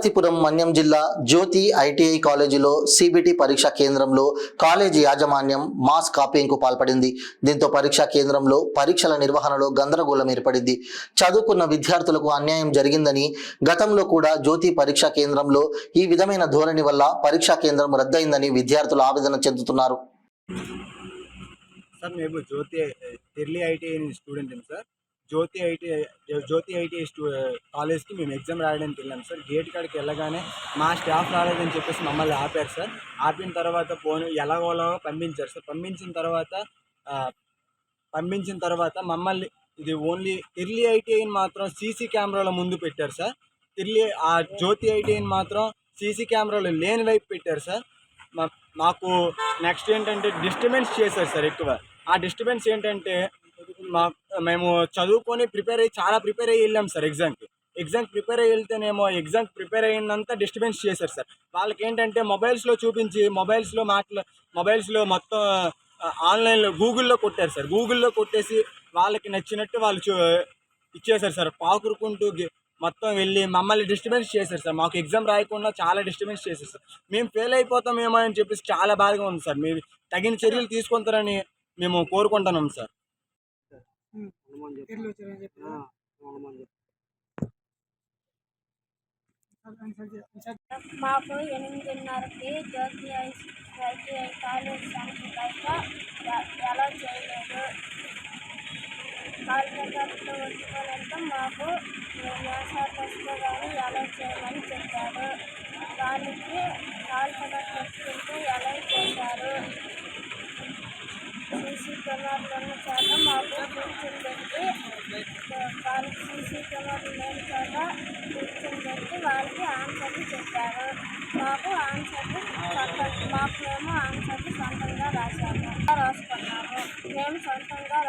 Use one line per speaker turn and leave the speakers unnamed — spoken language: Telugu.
పార్వతీపురం మన్యం జిల్లా జ్యోతి ఐటీఐ కాలేజీలో సిబిటి పరీక్షా కేంద్రంలో కాలేజీ యాజమాన్యం మాస్ కాపీయింగ్కు పాల్పడింది. దీంతో పరీక్షా కేంద్రంలో పరీక్షల నిర్వహణలో గందరగోళం ఏర్పడింది. చదువుకున్న విద్యార్థులకు అన్యాయం జరిగిందని, గతంలో కూడా జ్యోతి పరీక్షా కేంద్రంలో ఈ విధమైన ధోరణి వల్ల పరీక్షా కేంద్రం రద్దయిందని విద్యార్థులు ఆవేదన చెందుతున్నారు.
సార్ మేము ఢిల్లీ ఐటీఐ స్టూడెంట్ సార్. జ్యోతి ఐటీఐ కాలేజ్కి మేము ఎగ్జామ్ రాయడానికి వెళ్ళాం సార్. గేట్ కాడికి వెళ్ళగానే మా స్టాఫ్ రాలేదని చెప్పేసి మమ్మల్ని ఆపారు సార్. ఆపిన తర్వాత ఫోన్ ఎలాగోలా పంపించారు సార్. పంపించిన తర్వాత మమ్మల్ని ఇది ఓన్లీ ఢిల్లీ ఐటీఐని మాత్రం సీసీ కెమెరాల ముందు పెట్టారు సార్. ఆ జ్యోతి ఐటీఐని మాత్రం సీసీ కెమెరాలు లేని వైపు పెట్టారు సార్. మాకు నెక్స్ట్ ఏంటంటే డిస్టర్బెన్స్ చేశారు సార్ ఎక్కువ. ఆ డిస్టర్బెన్స్ ఏంటంటే మేము చదువుకొని చాలా ప్రిపేర్ అయ్యి వెళ్ళాం సార్. ఎగ్జామ్కి ప్రిపేర్ అయ్యి వెళ్తేనేమో ఎగ్జామ్కి ప్రిపేర్ అయినంతా డిస్టర్బెన్స్ చేశారు సార్. వాళ్ళకి ఏంటంటే మొబైల్స్లో చూపించి మొబైల్స్లో మొత్తం ఆన్లైన్లో గూగుల్లో కొట్టారు సార్. గూగుల్లో కొట్టేసి వాళ్ళకి నచ్చినట్టు వాళ్ళు ఇచ్చేశారు సార్. పాకురుకుంటూ మొత్తం వెళ్ళి మమ్మల్ని డిస్టర్బెన్స్ చేశారు సార్. మాకు ఎగ్జామ్ రాయకుండా చాలా డిస్టర్బెన్స్ చేశారు సార్. మేము ఫెయిల్ అయిపోతామేమో అని చెప్పేసి చాలా బాధగా ఉంది సార్. మీరు తగిన చర్యలు తీసుకుంటారని మేము కోరుకుంటున్నాం సార్.
మాకు 8:30కి జ్యోతి ఐటీఐ కాలేజ్ బయట ఎలా చేయలేదు. కాలిఫికేటర్తో వచ్చుకోవాలంటే మాకు న్యాసాలు వస్తే కానీ ఎలా చేయమని చెప్పారు. దానికి కాలిఫికేటర్ వచ్చుకుంటే ఎలా చేశారు. సీసీ కెమెరాలు ఉన్న చోట మాకు కూర్చోబెట్టి సీసీ కెమెరాలు లేని చోట కూర్చోబెట్టి వాళ్ళకి ఆన్సర్లు చెప్పారు. మేము ఆన్సర్లు సొంతంగా రాసుకున్నాము. మేము సొంతంగా